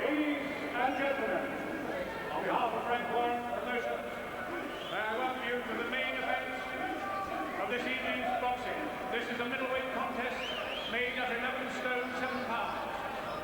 Ladies and gentlemen, on behalf of Redcorn Promotions, I welcome you to the main event of this evening's boxing. This is a middleweight contest made at 11 stone 7 pounds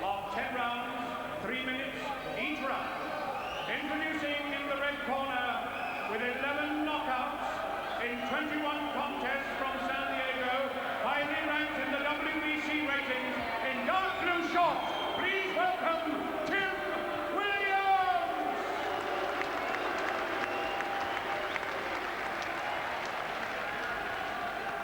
of 10 rounds, 3 minutes each round. Introducing in the red corner with 11 knockouts in 21 contests from San Diego, highly ranked in the WBC ratings in dark blue shorts. Please welcome Tim Williams!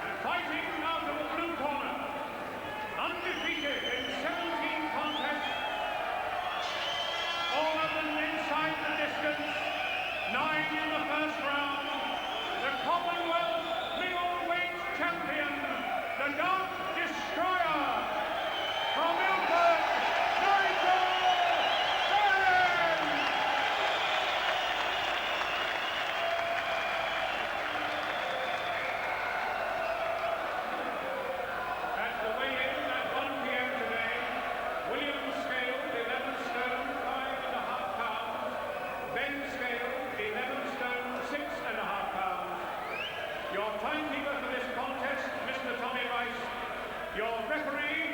And fighting out of the blue corner, undefeated in 17 contests, all of them inside the distance, 9 in the first round, the Commonwealth middleweight champion, the Dark Destroyer, from Milford, Nigel Benn! At the weigh-in at 1 p.m. today, Williams scaled 11 stone 5.5 pounds, Benn scaled 11 stone 6.5 pounds. Your timekeeper for this contest, Mr. Tommy Rice. Your referee,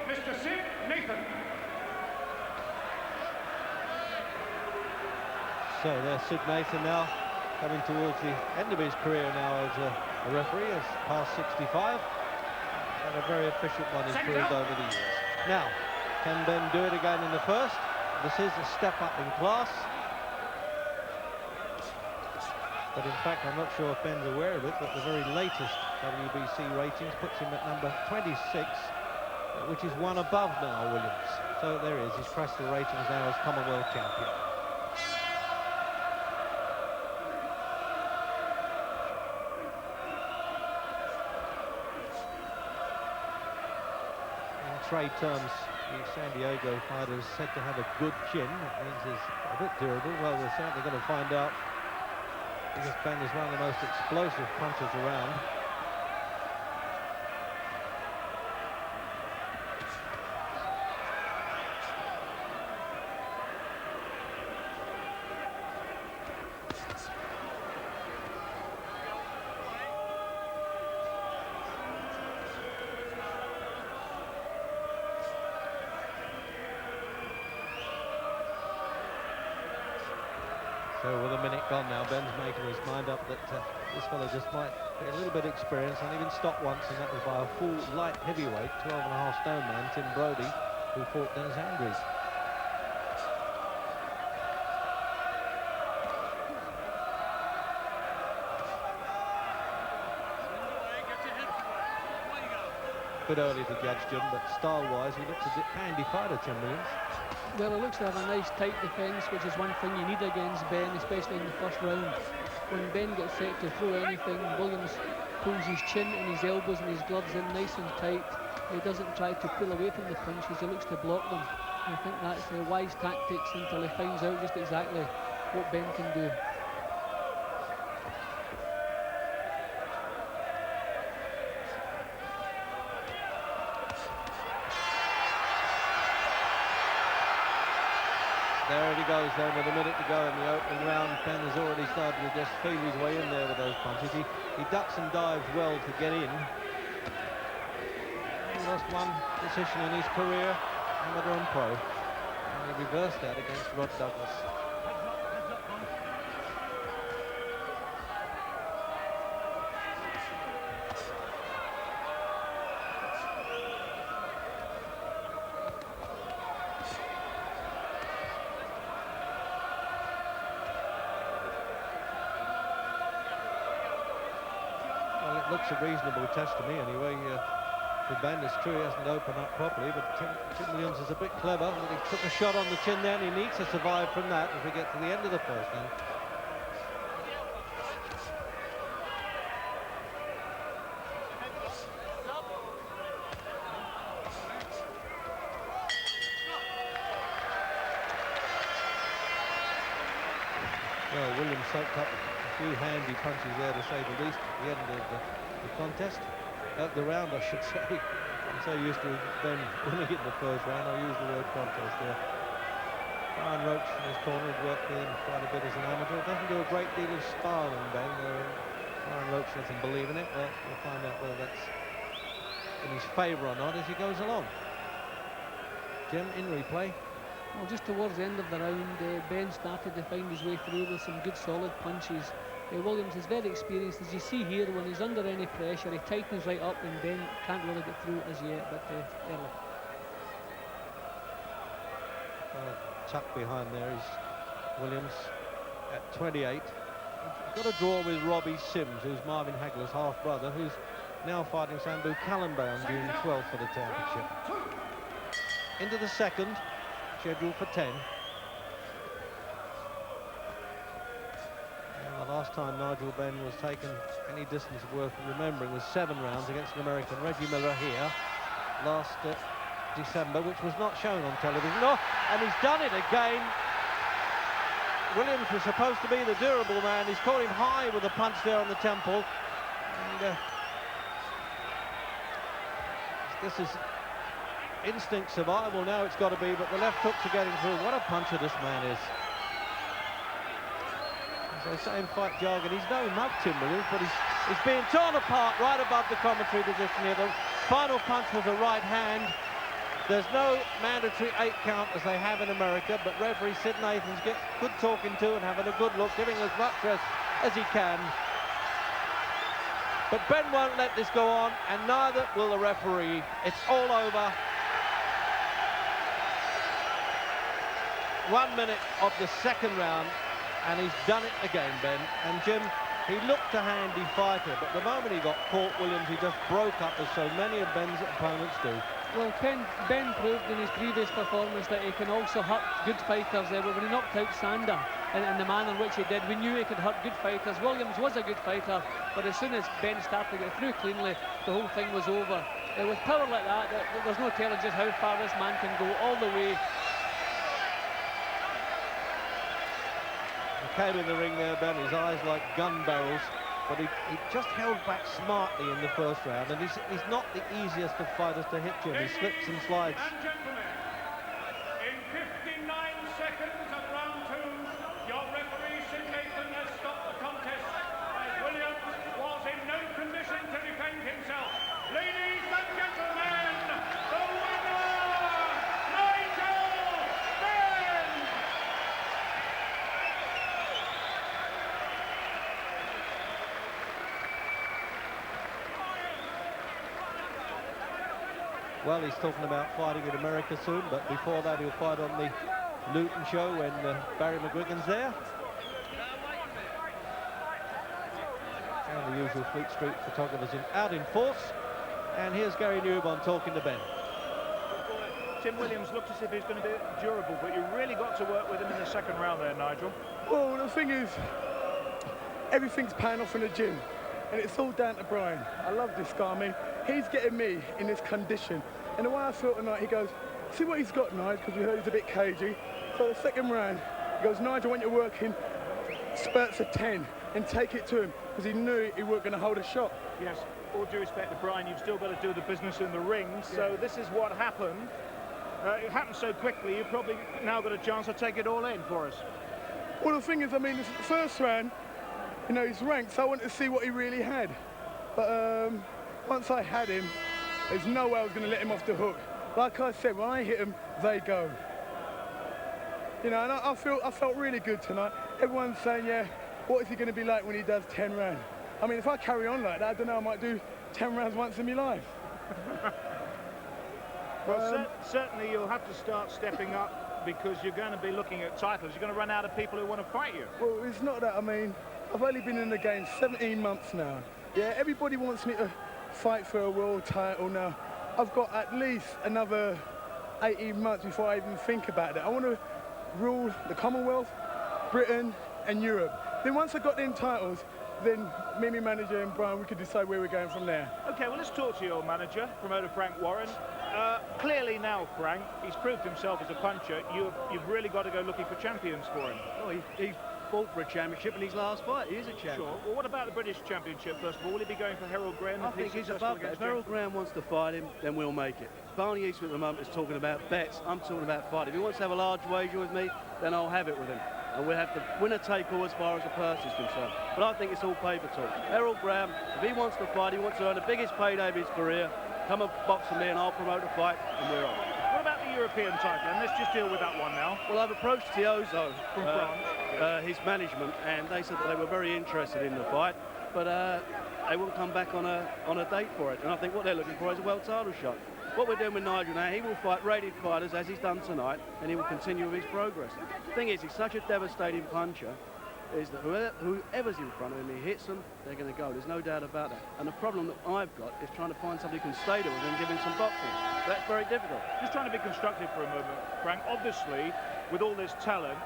Mr. Sid Nathan. So there's Sid Nathan now, coming towards the end of his career now as a referee, has passed 65, and a very efficient one he's proved over the years. Now, can Benn do it again in the first? This is a step up in class. But in fact, I'm not sure if Benn's aware of it, but the very latest WBC ratings puts him at number 26, which is one above now Williams. So there he is, he's pressed the ratings now as Commonwealth champion. In trade terms, the San Diego fighter is said to have a good chin. That means he's a bit durable. Well, we're certainly going to find out, because Benn is one of the most explosive punchers around. So with a minute gone now, Benn's making his mind up that this fellow just might get a little bit of experience, and even stopped once, and that was by a full light heavyweight, 12.5 stone man, Tim Brody, who fought Dennis Andrews. Bit early to judge Jim, but style-wise, he looks a bit handy fighter, Tim Williams. Well, he looks to have a nice tight defence, which is one thing you need against Benn, especially in the first round. When Benn gets set to throw anything, Williams pulls his chin and his elbows and his gloves in nice and tight. He doesn't try to pull away from the punches, he looks to block them. And I think that's the wise tactics until he finds out just exactly what Benn can do. There he goes then with a minute to go in the opening round. Benn has already started to just feel his way in there with those punches. He ducks and dives well to get in. He lost one decision in his career, amateur and pro. And he reversed that against Rod Douglas. Looks a reasonable test to me anyway. For Benn, it's true he hasn't opened up properly, but Tim Williams is a bit clever. He took a shot on the chin there, and he needs to survive from that if we get to the end of the first then. Well, Williams soaked up a few handy punches there, to say the least, at the end of the contest. The round, I should say. I'm so used to Benn winning it in the first round, I'll use the word contest there. Roach in his corner, has worked with him quite a bit as an amateur. Doesn't do a great deal of sparring, Ben. Warren Roach doesn't believe in it, but we'll find out whether that's in his favour or not as he goes along. Jim, in replay. Well, just towards the end of the round, Ben started to find his way through with some good solid punches. Williams is very experienced, as you see here. When he's under any pressure, he tightens right up, and Ben can't really get through as yet, but early. Tucked behind there is Williams at 28. Got a draw with Robbie Sims, who's Marvin Hagler's half-brother, who's now fighting Sambhu Kalambay on June 12th for the championship. Into the second, scheduled for 10. And the last time Nigel Benn was taken any distance worth remembering was 7 rounds against an American, Reggie Miller, here last December, which was not shown on television. Oh, and he's done it again. Williams was supposed to be the durable man. He's caught him high with a punch there on the temple. And this is instinct survival now, it's got to be, but the left hooks are getting through. What a puncher this man is. As they say in fight jargon, he's no mug, Tim Williams, but he's being torn apart right above the commentary position here. The final punch was a right hand. There's no mandatory 8 count as they have in America, but referee Sid Nathans gets good talking to and having a good look, giving as much rest as he can. But Ben won't let this go on, and neither will the referee. It's all over. 1 minute of the second round, and he's done it again, Ben. And Jim, he looked a handy fighter, but the moment he got caught, Williams, he just broke up, as so many of Ben's opponents do. Well, Ben proved in his previous performance that he can also hurt good fighters. When he knocked out Sander in the manner in which he did, we knew he could hurt good fighters. Williams was a good fighter, but as soon as Ben started to get through cleanly, the whole thing was over. With power like that, there's no telling just how far this man can go, all the way. He came in the ring there, Ben, his eyes like gun barrels. But he just held back smartly in the first round, and he's not the easiest of fighters to hit, Jim. He slips and slides. And gentlemen, in 59 seconds of round 2, your referee Sid Nathan has stopped the contest as Williams was in no condition to defend himself. Ladies and gentlemen, the winner, Nigel Benn! Well, he's talking about fighting in America soon, but before that he'll fight on the Luton show when Barry McGuigan's there. And the usual Fleet Street photographers out in force. And here's Gary Newbon talking to Ben. Tim Williams looked as if he's going to be durable, but you really got to work with him in the second round there, Nigel. Well, the thing is, everything's paying off in the gym, and it's all down to Brian. I love this guy. I mean, he's getting me in this condition. And the way I felt tonight, he goes, see what he's got, Nigel, because we heard he's a bit cagey. So the second round, he goes, Nigel, when you're working spurts of 10 and take it to him, because he knew he weren't going to hold a shot. Yes, all due respect to Brian, you've still got to do the business in the ring, so this is what happened. It happened so quickly, you've probably now got a chance to take it all in for us. Well, the thing is, I mean, the first round, you know, he's ranked, so I wanted to see what he really had. But once I had him, there's no way I was going to let him off the hook. Like I said, when I hit him, they go. You know, and I felt really good tonight. Everyone's saying, yeah, what is he going to be like when he does 10 rounds? I mean, if I carry on like that, I don't know, I might do 10 rounds once in my life. Well, certainly you'll have to start stepping up because you're going to be looking at titles. You're going to run out of people who want to fight you. Well, it's not that. I mean, I've only been in the game 17 months now. Yeah, everybody wants me to fight for a world title now. I've got at least another 18 months before I even think about that. I want to rule the Commonwealth, Britain and Europe. Then once I got them titles, then me and my manager and Brian, we could decide where we're going from there. Okay, well, let's talk to your manager, promoter Frank Warren. Clearly now, Frank, he's proved himself as a puncher. You've really got to go looking for champions for him. Oh, fought for a championship in his last fight. He is a champion. Sure. Well, what about the British Championship, first of all? Will he be going for Harold Graham? I think he's above that. If Harold Graham wants to fight him, then we'll make it. Barney Eastwood at the moment is talking about bets. I'm talking about fight. If he wants to have a large wager with me, then I'll have it with him. And we'll have the winner take all as far as the purse is concerned. But I think it's all paper talk. Harold Graham, if he wants to fight, he wants to earn the biggest payday of his career, come and box with me and I'll promote the fight and we're on. What about the European title? And let's just deal with that one now. Well, I've approached Tiozo From France. his management, and they said that they were very interested in the fight, but they won't come back on a date for it. And I think what they're looking for is a world title shot. What we're doing with Nigel now, he will fight rated fighters as he's done tonight, and he will continue with his progress. The thing is, he's such a devastating puncher, is that whoever's in front of him, he hits them, they're going to go. There's no doubt about that. And the problem that I've got is trying to find somebody who can stay there with him and give him some boxing. That's very difficult. Just trying to be constructive for a moment, Frank. Obviously, with all this talent,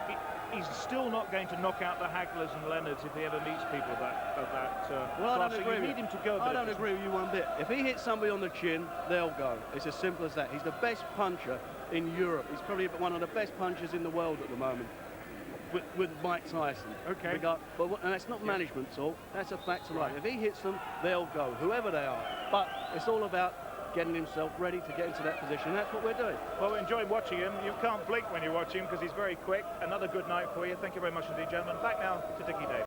he's still not going to knock out the Haglers and Leonards if he ever meets people of that well, class. I don't agree So you with need him to go. I don't agree with you one bit. If he hits somebody on the chin, they'll go. It's as simple as that. He's the best puncher in Europe. He's probably one of the best punchers in the world at the moment. With Mike Tyson. Okay. And that's not management talk, that's a fact of life. If he hits them, they'll go, whoever they are. But it's all about getting himself ready to get into that position. That's what we're doing. Well, we enjoy watching him. You can't blink when you watch him because he's very quick. Another good night for you. Thank you very much indeed, gentlemen. Back now to Dickie Davis.